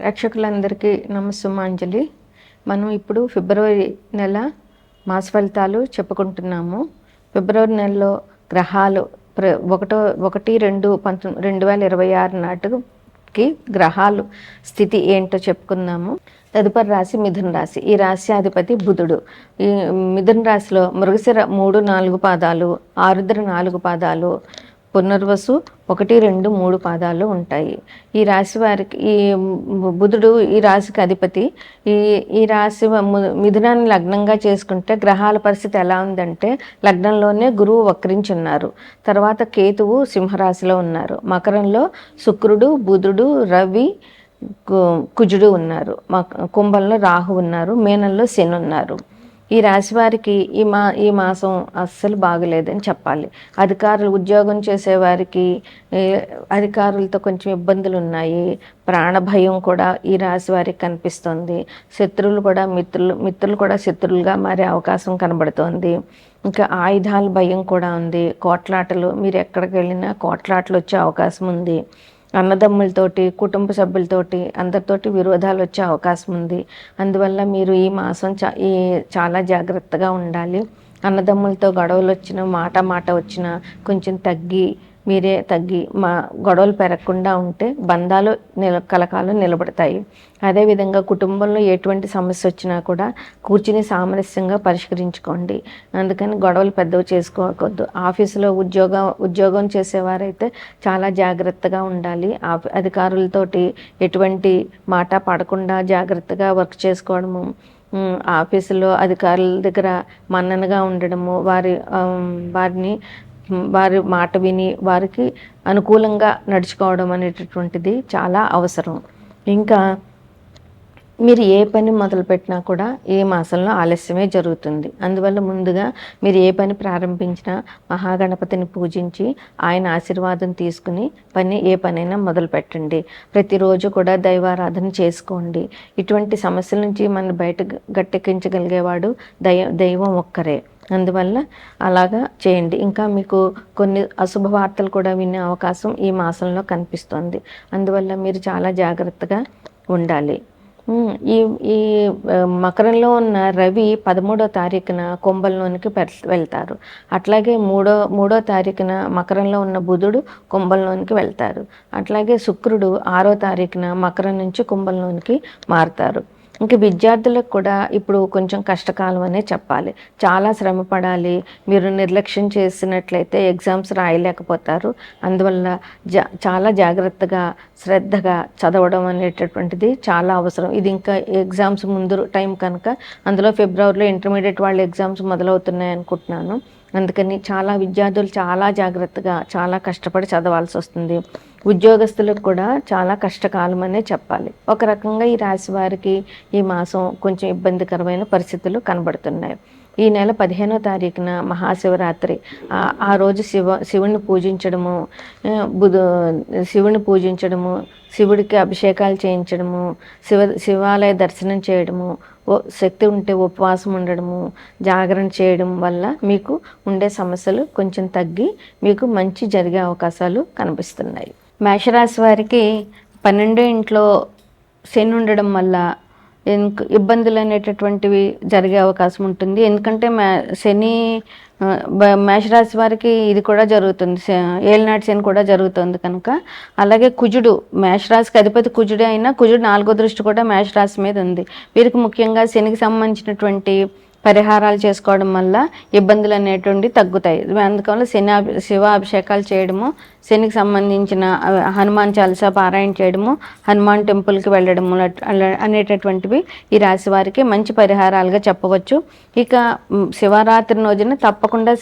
ప్రేక్షకులందరికీ నమస్సుమాంజలి. మనం ఇప్పుడు ఫిబ్రవరి నెల మాస ఫలితాలు చెప్పుకుంటున్నాము. ఫిబ్రవరి నెలలో గ్రహాలు 1-2-2026 నాటికి గ్రహాలు స్థితి ఏంటో చెప్పుకుందాము. తదుపరి రాశి మిథున రాశి. ఈ రాశి అధిపతి బుధుడు. ఈ మిథున రాశిలో మృగశిర 3-4 పాదాలు, ఆరుద్ర 4 పాదాలు, పునర్వసు 1-2-3 పాదాలు ఉంటాయి. ఈ రాశి వారికి ఈ బుధుడు ఈ రాశికి అధిపతి. ఈ రాశి మిథునాన్ని లగ్నంగా చేసుకుంటే గ్రహాల పరిస్థితి ఎలా ఉందంటే, లగ్నంలోనే గురువు వక్రించున్నారు, తర్వాత కేతువు సింహరాశిలో ఉన్నారు, మకరంలో శుక్రుడు, బుధుడు, రవి, కుజుడు ఉన్నారు, కుంభంలో రాహు ఉన్నారు, మీనంలో శని ఉన్నారు. ఈ రాశి వారికి ఈ మాసం అస్సలు బాగలేదని చెప్పాలి. ఉద్యోగం చేసేవారికి అధికారులతో కొంచెం ఇబ్బందులు ఉన్నాయి. ప్రాణభయం కూడా ఈ రాశి వారికి కనిపిస్తుంది. శత్రువులు కూడా మిత్రులు కూడా శత్రువులుగా మారే అవకాశం కనబడుతోంది. ఇంకా ఆయుధాల భయం కూడా ఉంది. కోట్లాటలు, మీరు ఎక్కడికి వెళ్ళినా కోట్లాటలు వచ్చే అవకాశం ఉంది. అన్నదమ్ములతోటి, కుటుంబ సభ్యులతోటి, అందరితోటి విరోధాలు వచ్చే అవకాశం ఉంది. అందువల్ల మీరు ఈ మాసం చాలా జాగ్రత్తగా ఉండాలి. అన్నదమ్ములతో గొడవలు వచ్చినా, మాట వచ్చినా కొంచెం మీరే తగ్గి గొడవలు పెరగకుండా ఉంటే బంధాలు కలకాలం నిలబడతాయి. అదేవిధంగా కుటుంబంలో ఎటువంటి సమస్య వచ్చినా కూడా కూర్చుని సామరస్యంగా పరిష్కరించుకోండి. అందుకని గొడవలు పెద్దవి చేసుకోవద్దు. ఆఫీసులో ఉద్యోగం చేసేవారైతే చాలా జాగ్రత్తగా ఉండాలి. అధికారులతోటి ఎటువంటి మాట పడకుండా జాగ్రత్తగా వర్క్ చేసుకోవడము, ఆఫీసులో అధికారుల దగ్గర మన్ననగా ఉండడము, వారి మాట విని వారికి అనుకూలంగా నడుచుకోవడం అనేటటువంటిది చాలా అవసరం. ఇంకా మీరు ఏ పని మొదలుపెట్టినా కూడా ఈ మాసంలో ఆలస్యమే జరుగుతుంది. అందువల్ల ముందుగా మీరు ఏ పని ప్రారంభించినా మహాగణపతిని పూజించి ఆయన ఆశీర్వాదం తీసుకుని ఏ పనైనా మొదలు పెట్టండి. ప్రతిరోజు కూడా దైవారాధన చేసుకోండి. ఇటువంటి సమస్యల నుంచి మనం బయట గట్టెక్కించగలిగేవాడు దైవం ఒక్కరే. అందువల్ల అలాగా చేయండి. ఇంకా మీకు కొన్ని అశుభ వార్తలు కూడా వినే అవకాశం ఈ మాసంలో కనిపిస్తుంది. అందువల్ల మీరు చాలా జాగ్రత్తగా ఉండాలి. ఈ మకరంలో ఉన్న రవి 13వ తారీఖున కుంభంలోనికి వెళ్తారు. అట్లాగే మూడో తారీఖున మకరంలో ఉన్న బుధుడు కుంభంలోనికి వెళ్తారు. అట్లాగే శుక్రుడు 6వ తారీఖున మకరం నుంచి కుంభంలోనికి మారుతారు. ఇంక విద్యార్థులకు కూడా ఇప్పుడు కొంచెం కష్టకాలం అనే చెప్పాలి. చాలా శ్రమ పడాలి. మీరు నిర్లక్ష్యం చేసినట్లయితే ఎగ్జామ్స్ రాయలేకపోతారు. అందువల్ల చాలా జాగ్రత్తగా శ్రద్ధగా చదవడం అనేటటువంటిది చాలా అవసరం. ఇది ఇంకా ఎగ్జామ్స్ ముందు టైం కనుక, అందులో ఫిబ్రవరిలో ఇంటర్మీడియట్ వాళ్ళ ఎగ్జామ్స్ మొదలవుతున్నాయి అనుకుంటున్నాను. అందుకని విద్యార్థులు చాలా జాగ్రత్తగా చాలా కష్టపడి చదవాల్సి వస్తుంది. ఉద్యోగస్తులకు కూడా చాలా కష్టకాలం అనే చెప్పాలి. ఒక రకంగా ఈ రాశి వారికి ఈ మాసం కొంచెం ఇబ్బందికరమైన పరిస్థితులు కనబడుతున్నాయి. ఈ నెల 15వ తారీఖున మహాశివరాత్రి. ఆ రోజు శివుని పూజించడము, శివుడికి అభిషేకాలు చేయించడము, శివాలయ దర్శనం చేయడము, శక్తి ఉంటే ఉపవాసం ఉండడము, జాగరణ చేయడం వల్ల మీకు ఉండే సమస్యలు కొంచెం తగ్గి మీకు మంచి జరిగే అవకాశాలు కనిపిస్తున్నాయి. మేషరాశి వారికి 12వ ఇంట్లో శని ఉండడం వల్ల ఇబ్బందులు అనేటటువంటివి జరిగే అవకాశం ఉంటుంది. ఎందుకంటే శని మేషరాశి వారికి ఇది కూడా జరుగుతుంది, ఏలినాటి శని కూడా జరుగుతుంది కనుక. అలాగే కుజుడు, మేషరాశికి అధిపతి కుజుడే అయినా కుజుడు 4వ దృష్టి కూడా మేషరాశి మీద ఉంది. వీరికి ముఖ్యంగా శనికి సంబంధించినటువంటి పరిహారాలు చేసుకోవడం వల్ల ఇబ్బందులు అనేటువంటివి తగ్గుతాయి. అందువల్ల శివాభిషేకాలు చేయడము, శనికి సంబంధించిన హనుమాన్ చాలీసా పారాయణ చేయడము, హనుమాన్ టెంపుల్కి వెళ్ళడము అనేటటువంటివి ఈ రాశి వారికి మంచి పరిహారాలుగా చెప్పవచ్చు. ఇక శివరాత్రి రోజున తప్పకుండా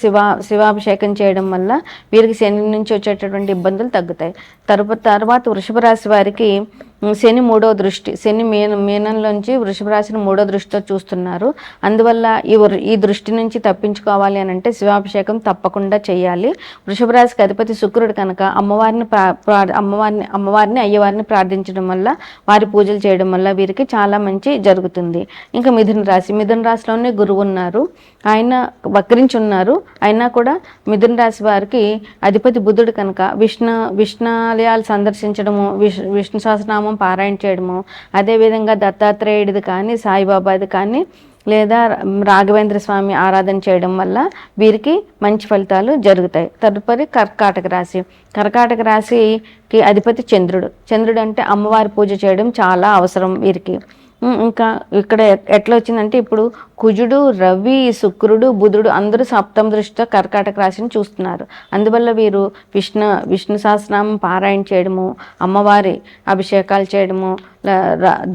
శివాభిషేకం చేయడం వల్ల వీరికి శని నుంచి వచ్చేటటువంటి ఇబ్బందులు తగ్గుతాయి. తర్వాత వృషభ రాశి వారికి శని 3వ దృష్టి, శని మీనంలోంచి వృషభ రాశిని 3వ దృష్టితో చూస్తున్నారు. అందువల్ల ఈ దృష్టి నుంచి తప్పించుకోవాలి అని అంటే శివాభిషేకం తప్పకుండా చేయాలి. వృషభ రాశికి అధిపతి శుక్రుడు కనుక అమ్మవారిని అయ్యవారిని ప్రార్థించడం వల్ల, వారి పూజలు చేయడం వల్ల వీరికి చాలా మంచి జరుగుతుంది. ఇంకా మిథున రాశిలోనే గురువు ఉన్నారు, ఆయన వక్రించున్నారు. అయినా కూడా మిథున రాశి వారికి అధిపతి బుధుడు కనుక విష్ణాలయాలు సందర్శించడము, విష్ణు సహస్రనామ సహస్రనామం పారాయణ చేయడము, అదేవిధంగా దత్తాత్రేయుడిది కానీ సాయిబాబాది కానీ లేదా రాఘవేంద్ర స్వామి ఆరాధన చేయడం వల్ల వీరికి మంచి ఫలితాలు జరుగుతాయి. తదుపరి కర్కాటక రాశి. కర్కాటక రాశికి అధిపతి చంద్రుడు. చంద్రుడు అంటే అమ్మవారి పూజ చేయడం చాలా అవసరం వీరికి. ఇంకా ఇక్కడ ఎట్లా వచ్చిందంటే ఇప్పుడు కుజుడు, రవి, శుక్రుడు, బుధుడు అందరూ సప్తమ దృష్టితో కర్కాటక రాశిని చూస్తున్నారు. అందువల్ల వీరు విష్ణు సహస్రనామం పారాయణ చేయడము, అమ్మవారి అభిషేకాలు చేయడము,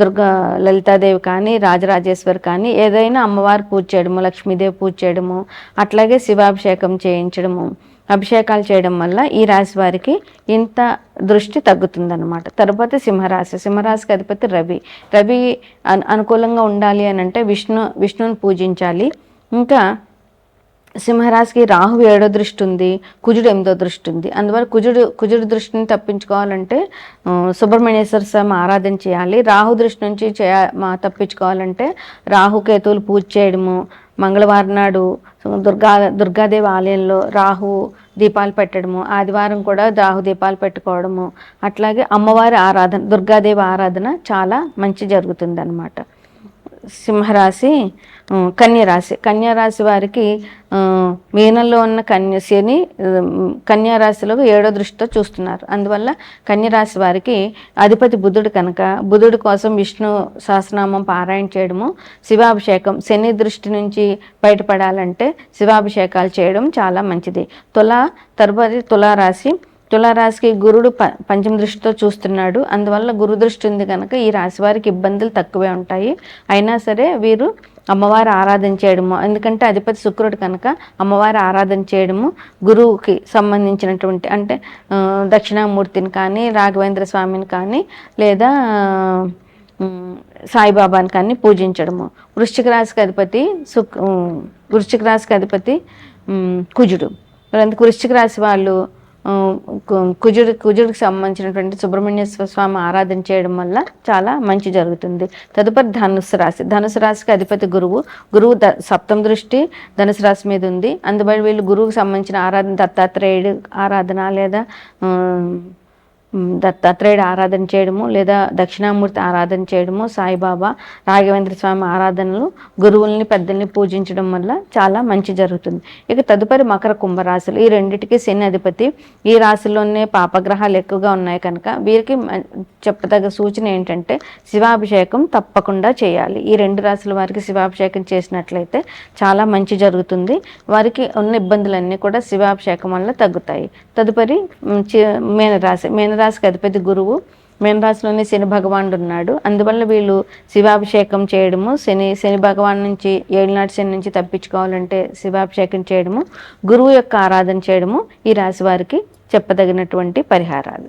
దుర్గా లలితాదేవి కానీ రాజరాజేశ్వరి కానీ ఏదైనా అమ్మవారి పూజ చేయడము, లక్ష్మీదేవి పూజ చేయడము, అట్లాగే శివాభిషేకం చేయించడము, అభిషేకాలు చేయడం వల్ల ఈ రాశి వారికి ఇంత దృష్టి తగ్గుతుందన్నమాట. తరువాత సింహరాశి. సింహరాశికి అధిపతి రవి. రవి అనుకూలంగా ఉండాలి అని అంటే విష్ణుని పూజించాలి. ఇంకా సింహరాశికి రాహు 7వ దృష్టి ఉంది, కుజుడు 8వ దృష్టి ఉంది. అందువల్ల కుజుడు దృష్టిని తప్పించుకోవాలంటే సుబ్రహ్మణ్యేశ్వర స్వామి ఆరాధన చేయాలి. రాహు దృష్టి నుంచి తప్పించుకోవాలంటే రాహుకేతువులు పూజ చేయడము, మంగళవారం నాడు దుర్గాదేవి ఆలయంలో రాహు దీపాలు పెట్టడము, ఆదివారం కూడా రాహు దీపాలు పెట్టుకోవడము, అట్లాగే అమ్మవారి ఆరాధన, దుర్గాదేవి ఆరాధన చాలా మంచి జరుగుతుంది అన్నమాట. సింహరాశి. కన్యరాశి. కన్యారాశి వారికి మీనంలో ఉన్న శని కన్యారాశిలో 7వ దృష్టితో చూస్తున్నారు. అందువల్ల కన్యరాశి వారికి అధిపతి బుధుడు కనుక బుధుడి కోసం విష్ణు సహస్రనామం పారాయణ చేయడము, శివాభిషేకం, శని దృష్టి నుంచి బయటపడాలంటే శివాభిషేకాలు చేయడం చాలా మంచిది. తరువాతి తులారాశి. తులారాశికి గురుడు పంచమ దృష్టితో చూస్తున్నాడు. అందువల్ల గురు దృష్టి ఉంది కనుక ఈ రాశి వారికి ఇబ్బందులు తక్కువే ఉంటాయి. అయినా సరే వీరు అమ్మవారి ఆరాధన చేయడము, ఎందుకంటే అధిపతి శుక్రుడు కనుక అమ్మవారి ఆరాధన చేయడము, గురువుకి సంబంధించినటువంటి అంటే దక్షిణామూర్తిని కానీ రాఘవేంద్ర స్వామిని కానీ లేదా సాయిబాబాని కానీ పూజించడము. వృశ్చిక రాశికి అధిపతి కుజుడు. వృశ్చిక రాశి వాళ్ళు కుజుడికి సంబంధించినటువంటి సుబ్రహ్మణ్యేశ్వర స్వామి ఆరాధన చేయడం వల్ల చాలా మంచి జరుగుతుంది. తదుపరి ధనుసు రాశి. ధనుసు రాశికి అధిపతి గురువు సప్తమ దృష్టి ధనుసు రాశి మీద ఉంది. అందువల్ల వీళ్ళు గురువుకు సంబంధించిన ఆరాధన, దత్తాత్రేయుడు ఆరాధన లేదా దత్తాత్రేయుడు ఆరాధన చేయడము లేదా దక్షిణామూర్తి ఆరాధన చేయడము, సాయిబాబా రాఘవేంద్ర స్వామి ఆరాధనలు, గురువుల్ని పెద్దల్ని పూజించడం వల్ల చాలా మంచి జరుగుతుంది. ఇక తదుపరి మకర కుంభరాశులు. ఈ రెండింటికి శని అధిపతి. ఈ రాశిలోనే పాపగ్రహాలు ఎక్కువగా ఉన్నాయి కనుక వీరికి చెప్పదగ్గ సూచన ఏంటంటే శివాభిషేకం తప్పకుండా చేయాలి. ఈ 2 రాశుల వారికి శివాభిషేకం చేసినట్లయితే చాలా మంచి జరుగుతుంది. వారికి ఉన్న ఇబ్బందులన్నీ కూడా శివాభిషేకం వల్ల తగ్గుతాయి. తదుపరి మీనరాశి. మీనరాశికి అధిపతి గురువు. మీనరాశిలోనే శని భగవానుడు ఉన్నాడు. అందువల్ల వీళ్ళు శివాభిషేకం చేయడము, శని భగవాన్ నుంచి ఏళ్ళనాటి శని నుంచి తప్పించుకోవాలంటే శివాభిషేకం చేయడము, గురువు యొక్క ఆరాధన చేయడము ఈ రాశి వారికి చెప్పదగినటువంటి పరిహారాలు.